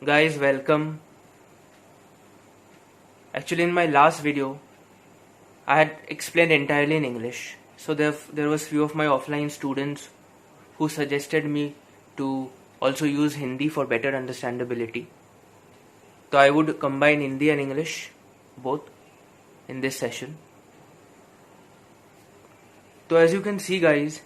Guys, welcome. Actually, in my last video, I had explained entirely in English. So there was few of my offline students who suggested me to also use Hindi for better understandability. So I would combine Hindi and English both in this session. So as you can see guys,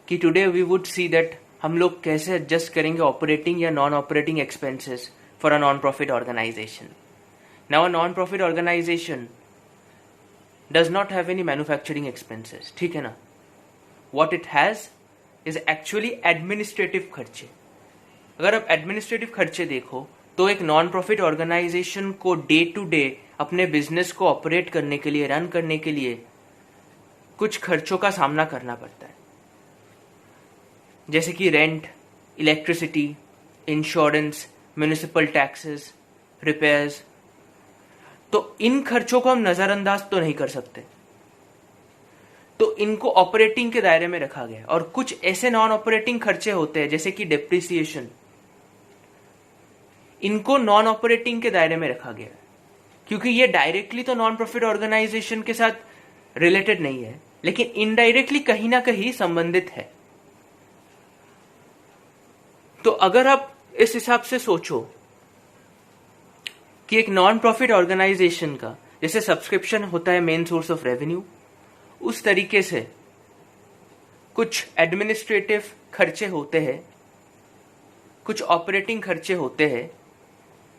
कि today we would see that हम लोग कैसे adjust करेंगे operating या non-operating expenses for a non-profit organization. Now a non-profit organization does not have any manufacturing expenses, ठीक है ना? What it has is actually administrative खर्चे. अगर आप administrative खर्चे देखो तो एक non-profit organization को day to day अपने business को operate करने के लिए, run करने के लिए कुछ खर्चों का सामना करना पड़ता है, जैसे कि rent, electricity, insurance, municipal taxes, repairs. तो इन खर्चों को हम नजरअंदाज तो नहीं कर सकते, तो इनको ऑपरेटिंग के दायरे में रखा गया. और कुछ ऐसे नॉन ऑपरेटिंग खर्चे होते हैं जैसे कि डेप्रिसिएशन, इनको नॉन ऑपरेटिंग के दायरे में रखा गया क्योंकि ये डायरेक्टली तो नॉन प्रॉफिट ऑर्गेनाइजेशन के साथ रिलेटेड नहीं है, लेकिन इनडायरेक्टली कहीं ना कहीं संबंधित है. तो अगर आप इस हिसाब से सोचो कि एक नॉन प्रॉफिट ऑर्गेनाइजेशन का जैसे सब्सक्रिप्शन होता है मेन सोर्स ऑफ रेवेन्यू, उस तरीके से कुछ एडमिनिस्ट्रेटिव खर्चे होते हैं, कुछ ऑपरेटिंग खर्चे होते हैं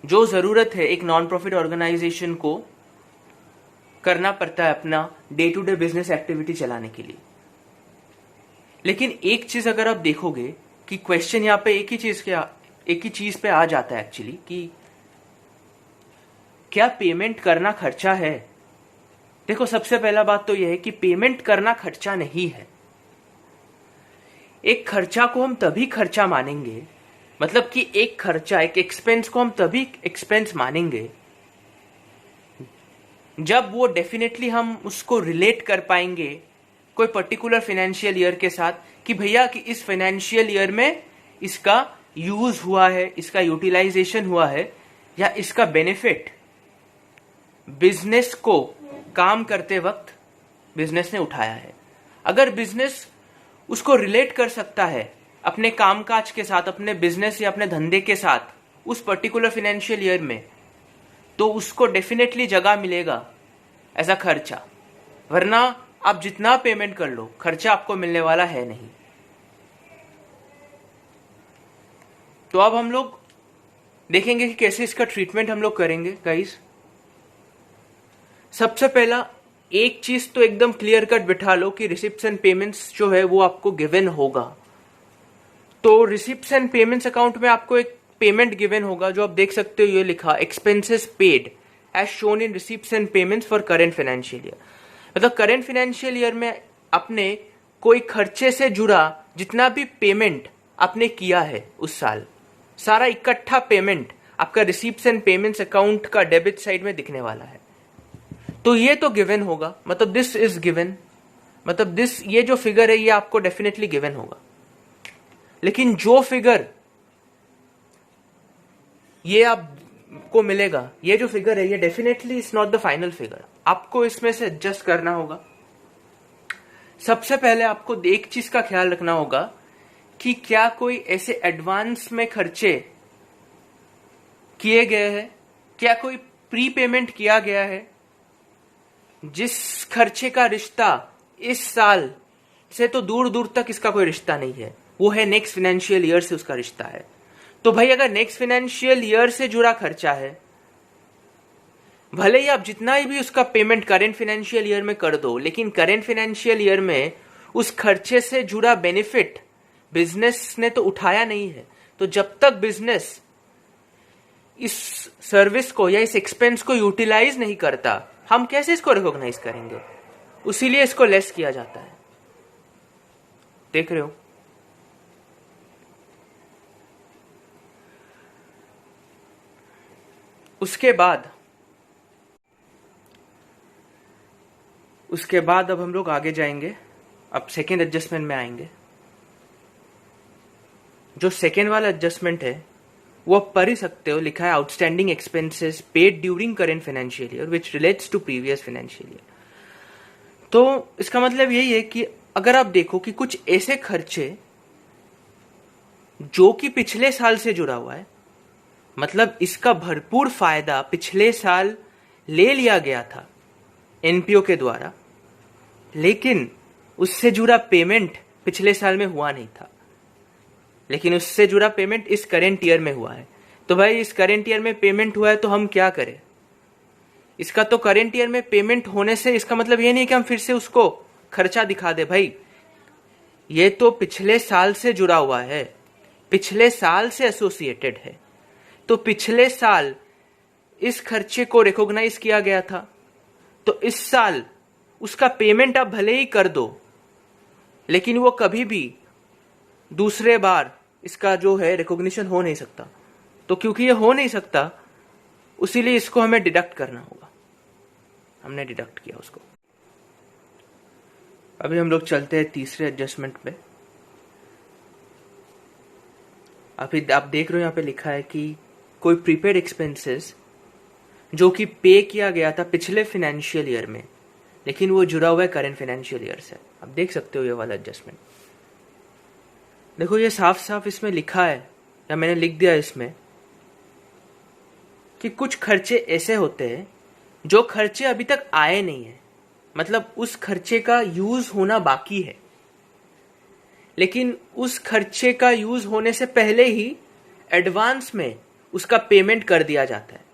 जो जरूरत है एक नॉन प्रॉफिट ऑर्गेनाइजेशन को करना पड़ता है अपना day to day business activity चलाने के लिए. लेकिन एक चीज अगर आप देखोगे कि क्वेश्चन यहां पे एक ही चीज पे आ जाता है एक्चुअली, कि क्या पेमेंट करना खर्चा है? देखो, सबसे पहला बात तो यह है कि पेमेंट करना खर्चा नहीं है. एक खर्चा को हम तभी खर्चा मानेंगे, मतलब कि एक खर्चा, एक एक्सपेंस को हम तभी एक्सपेंस मानेंगे जब वो डेफिनेटली हम उसको रिलेट कर पाएंगे कोई पर्टिकुलर फाइनेंशियल ईयर के साथ, कि भैया कि इस फाइनेंशियल ईयर में इसका यूज हुआ है, इसका यूटिलाइजेशन हुआ है, या इसका बेनिफिट बिजनेस को काम करते वक्त बिजनेस ने उठाया है. अगर बिजनेस उसको रिलेट कर सकता है अपने कामकाज के साथ, अपने बिजनेस या अपने धंधे के साथ उस पर्टिकुलर फाइनेंशियल ईयर में, तो उसको डेफिनेटली जगह मिलेगा एज अ खर्चा. वरना आप जितना पेमेंट कर लो, खर्चा आपको मिलने वाला है नहीं. तो अब हम लोग देखेंगे कि कैसे इसका ट्रीटमेंट हम लोग करेंगे गाइस. सबसे पहला एक चीज तो एकदम क्लियर कट बिठा लो कि रिसिप्ट्स एंड पेमेंट्स जो है वो आपको गिवन होगा. तो रिसिप्ट्स एंड पेमेंट्स अकाउंट में आपको एक पेमेंट गिवन होगा, जो आप देख सकते हो ये लिखा expenses paid as shown in receipts and payments for current financial year. मतलब करेंट फाइनेंशियल ईयर में आपने कोई खर्चे से जुड़ा जितना भी पेमेंट आपने किया है उस साल, सारा इकट्ठा पेमेंट आपका रिसीप्ट्स एंड पेमेंट्स अकाउंट का डेबिट साइड में दिखने वाला है. तो ये तो गिवन होगा, मतलब दिस इज गिवन, मतलब दिस, ये जो फिगर है ये आपको डेफिनेटली गिवन होगा. लेकिन जो फिगर ये आपको मिलेगा, ये जो फिगर है ये definitely is not the final figure. आपको इसमें से एडजस्ट करना होगा. सबसे पहले आपको एक चीज का ख्याल रखना होगा कि क्या कोई ऐसे एडवांस में खर्चे किए गए हैं, क्या कोई प्री पेमेंट किया गया है जिस खर्चे का रिश्ता इस साल से तो दूर दूर तक इसका कोई रिश्ता नहीं है, वो है नेक्स्ट फाइनेंशियल ईयर से उसका रिश्ता है. तो भाई अगर नेक्स्ट फाइनेंशियल ईयर से जुड़ा खर्चा है, भले ही आप जितना ही भी उसका पेमेंट करेंट फाइनेंशियल ईयर में कर दो, लेकिन करेंट फाइनेंशियल ईयर में उस खर्चे से जुड़ा बेनिफिट बिजनेस ने तो उठाया नहीं है. तो जब तक बिजनेस इस सर्विस को या इस एक्सपेंस को यूटिलाइज नहीं करता, हम कैसे इसको रिकॉग्नाइज करेंगे? उसीलिए इसको लेस किया जाता है. देख रहे हो? उसके बाद अब हम लोग आगे जाएंगे, अब सेकेंड एडजस्टमेंट में आएंगे. जो सेकेंड वाला एडजस्टमेंट है वो आप पढ़ ही सकते हो, लिखा है outstanding expenses paid during current financial year which relates to previous financial year. तो इसका मतलब यही है कि अगर आप देखो कि कुछ ऐसे खर्चे जो कि पिछले साल से जुड़ा हुआ है, मतलब इसका भरपूर फायदा पिछले साल ले लिया गया था एनपीओ के द्वारा, लेकिन उससे जुड़ा पेमेंट पिछले साल में हुआ नहीं था, लेकिन उससे जुड़ा पेमेंट इस करेंट ईयर में हुआ है। तो भाई इस करेंट ईयर में पेमेंट हुआ है तो हम क्या करें? इसका तो करेंट ईयर में पेमेंट होने से इसका मतलब ये नहीं कि हम फिर से उसको खर्चा दिखा दे। भाई ये तो पिछले साल से जुड़ा हुआ है, पिछले साल से एसोसिएटेड है, तो पिछले साल इस खर्चे को रिकॉग्नाइज किया गया था, तो इस साल उसका पेमेंट आप भले ही कर दो, लेकिन वो कभी भी दूसरे बार इसका जो है रिकॉग्निशन हो नहीं सकता। तो क्योंकि ये हो नहीं सकता, उसीलिए इसको हमें डिडक्ट करना होगा। हमने डिडक्ट किया उसको। अभी हम लोग चलते हैं तीसरे एडजस्टमेंट पे। अभी आप देख रहे हो यहाँ पे लिखा है कि कोई प्रीपेड एक्सपेंसेस जो कि पे किया गया था पिछले फाइनेंशियल ईयर में, लेकिन वो जुड़ा हुआ है करेंट फाइनेंशियल ईयर से। आप देख सकते हो ये वाला एडजस्टमेंट। देखो ये साफ साफ इसमें लिखा है, या मैंने लिख दिया इसमें, कि कुछ खर्चे ऐसे होते हैं जो खर्चे अभी तक आए नहीं है, मतलब उस खर्चे का यूज होना बाकी है, लेकिन उस खर्चे का यूज होने से पहले ही एडवांस में उसका पेमेंट कर दिया जाता है।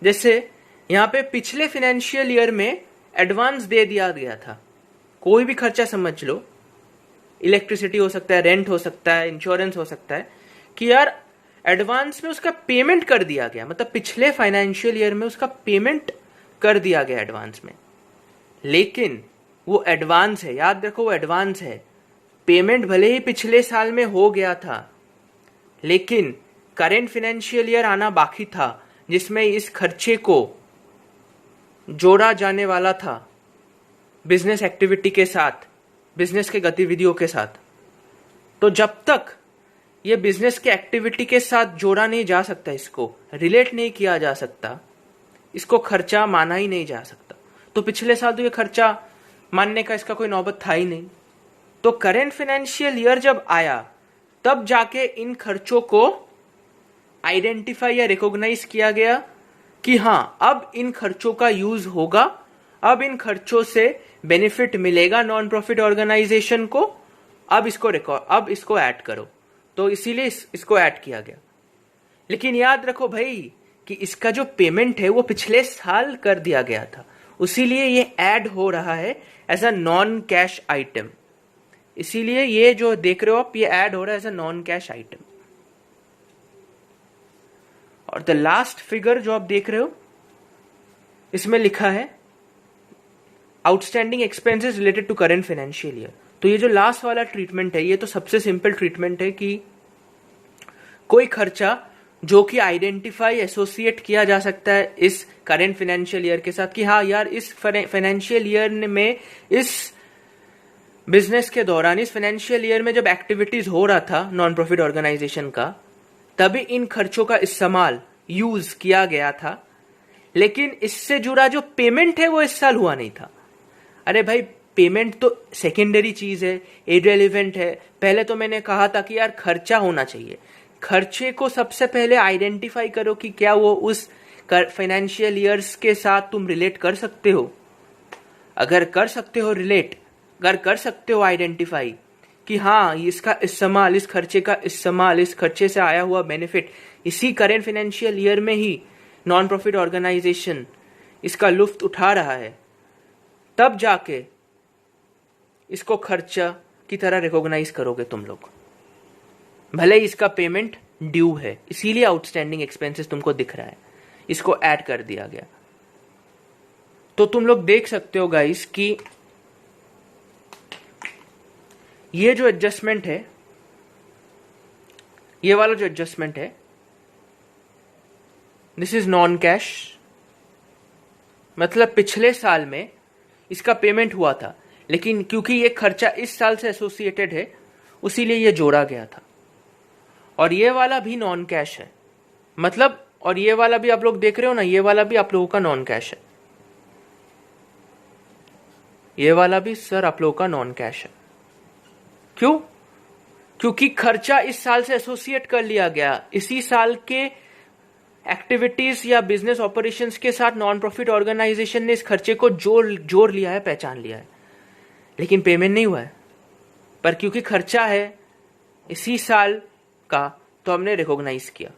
जैसे यहाँ पे पिछले फाइनेंशियल ईयर में एडवांस दे दिया गया था, कोई भी खर्चा समझ लो, इलेक्ट्रिसिटी हो सकता है, रेंट हो सकता है, इंश्योरेंस हो सकता है, कि यार एडवांस में उसका पेमेंट कर दिया गया, मतलब पिछले फाइनेंशियल ईयर में उसका पेमेंट कर दिया गया एडवांस में, लेकिन वो एडवांस है, याद रखो वो एडवांस है। पेमेंट भले ही पिछले साल में हो गया था, लेकिन करेंट फाइनेंशियल ईयर आना बाकी था जिसमें इस खर्चे को जोड़ा जाने वाला था बिजनेस एक्टिविटी के साथ, बिजनेस के गतिविधियों के साथ। तो जब तक ये बिजनेस के एक्टिविटी के साथ जोड़ा नहीं जा सकता, इसको रिलेट नहीं किया जा सकता, इसको खर्चा माना ही नहीं जा सकता। तो पिछले साल तो ये खर्चा मानने का इसका कोई नौबत था ही नहीं। तो करेंट फाइनेंशियल ईयर जब आया, तब जाके इन खर्चों को आइडेंटिफाई या रिकॉग्नाइज किया गया कि हाँ अब इन खर्चों का यूज होगा, अब इन खर्चों से बेनिफिट मिलेगा नॉन प्रॉफिट ऑर्गेनाइजेशन को, अब इसको ऐड करो। तो इसीलिए इसको ऐड किया गया। लेकिन याद रखो भाई कि इसका जो पेमेंट है वो पिछले साल कर दिया गया था, इसीलिए ये ऐड हो रहा है as a non cash item. इसीलिए ये जो देख रहे हो आप, ये ऐड हो रहा है as a non cash item. और द लास्ट फिगर जो आप देख रहे हो, इसमें लिखा है outstanding expenses related to current financial year. तो ये जो लास्ट वाला ट्रीटमेंट है, ये तो सबसे सिंपल ट्रीटमेंट है कि कोई खर्चा जो कि आइडेंटिफाई एसोसिएट किया जा सकता है इस करेंट फाइनेंशियल ईयर के साथ, कि हाँ यार इस फाइनेंशियल ईयर में, इस बिजनेस के दौरान, इस फाइनेंशियल ईयर में जब एक्टिविटीज हो रहा था नॉन प्रॉफिट ऑर्गेनाइजेशन का, तभी इन खर्चों का इस्तेमाल यूज किया गया था, लेकिन इससे जुड़ा जो पेमेंट है वो इस साल हुआ नहीं था। अरे भाई पेमेंट तो सेकेंडरी चीज है, इररिलेवेंट है। पहले तो मैंने कहा था कि यार खर्चा होना चाहिए। खर्चे को सबसे पहले आइडेंटिफाई करो कि क्या वो उस फाइनेंशियल ईयर्स के साथ तुम रिलेट कर सकते हो। अगर कर सकते हो रिलेट, अगर कर सकते हो आइडेंटिफाई कि हाँ इसका इस्तेमाल, इस खर्चे का इस्तेमाल, इस खर्चे से आया हुआ बेनिफिट इसी करेंट फाइनेंशियल ईयर में ही नॉन प्रॉफिट ऑर्गेनाइजेशन इसका लुफ्त उठा रहा है, तब जाके इसको खर्चा की तरह रिकॉग्नाइज करोगे तुम लोग, भले ही इसका पेमेंट ड्यू है। इसीलिए आउटस्टैंडिंग एक्सपेंसेस तुमको दिख रहा है, इसको ऐड कर दिया गया। तो तुम लोग देख सकते हो गाइस कि ये जो एडजस्टमेंट है, ये वाला जो एडजस्टमेंट है, दिस इज नॉन कैश। मतलब पिछले साल में इसका पेमेंट हुआ था, लेकिन क्योंकि ये खर्चा इस साल से एसोसिएटेड है, उसीलिए ये जोड़ा गया था। और ये वाला भी नॉन कैश है, मतलब, और ये वाला भी आप लोग देख रहे हो ना, ये वाला भी आप लोगों का नॉन कैश है, ये वाला भी सर आप लोगों का नॉन कैश है। क्यों? क्योंकि खर्चा इस साल से एसोसिएट कर लिया गया, इसी साल के एक्टिविटीज या बिजनेस ऑपरेशंस के साथ नॉन प्रॉफिट ऑर्गेनाइजेशन ने इस खर्चे को जोड़ लिया है, पहचान लिया है, लेकिन पेमेंट नहीं हुआ है। पर क्योंकि खर्चा है इसी साल का, तो हमने रिकॉग्नाइज किया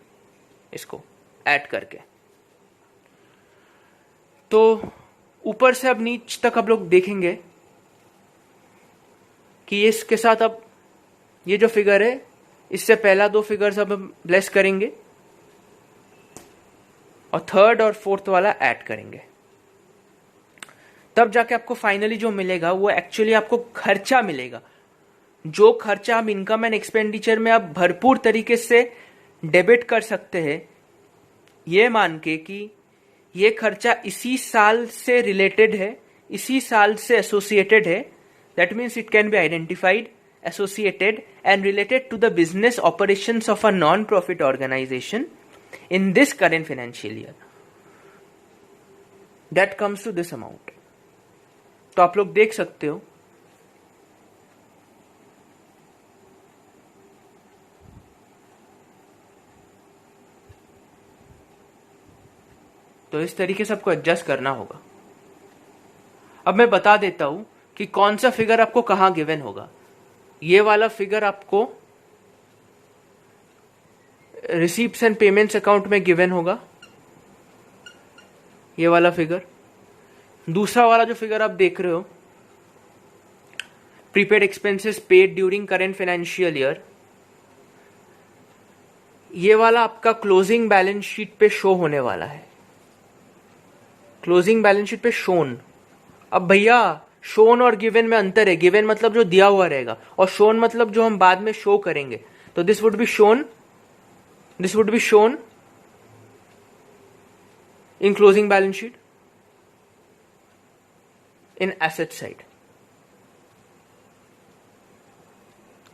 इसको ऐड करके। तो ऊपर से अब नीच तक आप लोग देखेंगे कि इसके साथ अब ये जो फिगर है, इससे पहला 2 फिगर्स अब हम लेस करेंगे और थर्ड और फोर्थ वाला ऐड करेंगे, तब जाके आपको फाइनली जो मिलेगा वो एक्चुअली आपको खर्चा मिलेगा। जो खर्चा हम इनकम एंड एक्सपेंडिचर में आप भरपूर तरीके से डेबिट कर सकते हैं, ये मान के कि ये खर्चा इसी साल से रिलेटेड है, इसी साल से एसोसिएटेड है, that means it can be identified, associated and related to the business operations of a non profit organisation in this current financial year, that comes to this amount। तो आप लोग देख सकते हो तो इस तरीके से आपको एडजस्ट करना होगा। अब मैं बता देता हूं कि कौन सा फिगर आपको कहां गिवन होगा। ये वाला फिगर आपको रिसीप्ट्स एंड पेमेंट्स अकाउंट में गिवन होगा, ये वाला फिगर। दूसरा वाला जो फिगर आप देख रहे हो, prepaid expenses paid during current financial year, ये वाला आपका क्लोजिंग बैलेंस शीट पे शो होने वाला है, क्लोजिंग बैलेंस शीट पे शोन। अब भैया शोन और गिवन में अंतर है, गिवन मतलब जो दिया हुआ रहेगा और शोन मतलब जो हम बाद में शो करेंगे। तो this would be shown, this would be shown in closing balance sheet in asset side,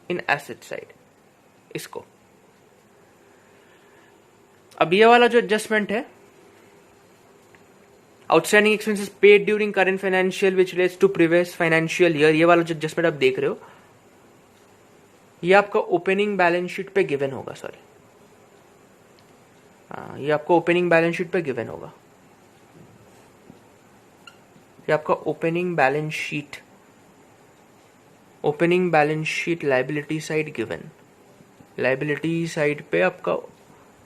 in asset side इसको। अब ये वाला जो एडजस्टमेंट है, outstanding expenses paid during current financial which relates to previous financial year, ये वाला जो adjustment आप देख रहे हो, ये आपका ओपनिंग बैलेंस शीट पे गिवन होगा। सॉरी, ये आपको ओपनिंग बैलेंस शीट पे गिवन होगा, ये आपका opening balance sheet, opening balance sheet liability side given, liability side पे आपका,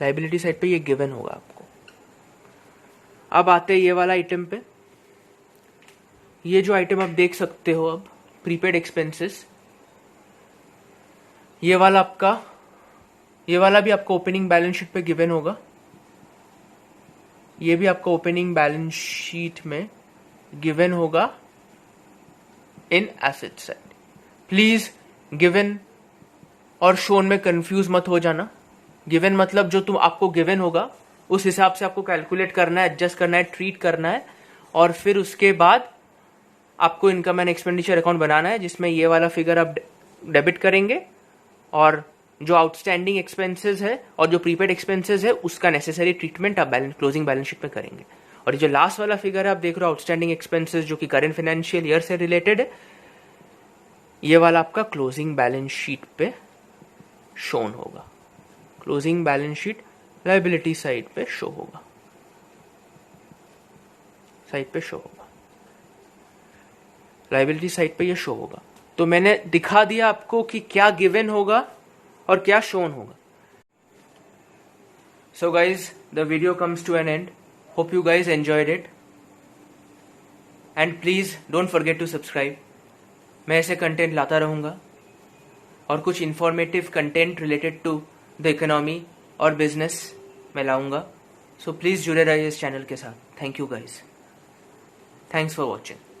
लायबिलिटी साइड पे ये गिवन होगा आपको। अब आते हैं ये वाला आइटम पे, ये जो आइटम आप देख सकते हो अब, प्रीपेड एक्सपेंसेस, ये वाला आपका, ये वाला भी आपको ओपनिंग बैलेंस शीट पे गिवन होगा, ये भी आपको ओपनिंग बैलेंस शीट में गिवन होगा in asset side. Please given और शोन में कंफ्यूज मत हो जाना। गिवन मतलब जो तुम आपको गिवन होगा उस हिसाब से आपको कैलकुलेट करना है, एडजस्ट करना है, ट्रीट करना है, और फिर उसके बाद आपको इनकम एंड एक्सपेंडिचर अकाउंट बनाना है, जिसमें ये वाला फिगर आप डेबिट करेंगे और जो आउटस्टैंडिंग एक्सपेंसेस है और जो प्रीपेड एक्सपेंसेस है उसका नेसेसरी ट्रीटमेंट आप क्लोजिंग बैलेंस शीट में करेंगे। और ये जो लास्ट वाला फिगर है आप देख रहे हो, आउटस्टैंडिंग एक्सपेंसेस, जो कि करंट फाइनेंशियल ईयर से रिलेटेड है, ये वाला आपका क्लोजिंग बैलेंस शीट पे शोन होगा, closing balance sheet liability side पे शो होगा, साइड पे शो होगा, लायबिलिटी साइड पे ये शो होगा। तो मैंने दिखा दिया आपको कि क्या गिवन होगा और क्या शोन होगा। So guys, the video comes to an end. Hope you guys enjoyed it and please don't forget to subscribe. मैं ऐसे कंटेंट लाता रहूंगा और कुछ informative content related to the economy और बिजनेस मैं लाऊंगा। सो प्लीज जुड़े रहिए इस चैनल के साथ। Thank you guys, thanks for watching.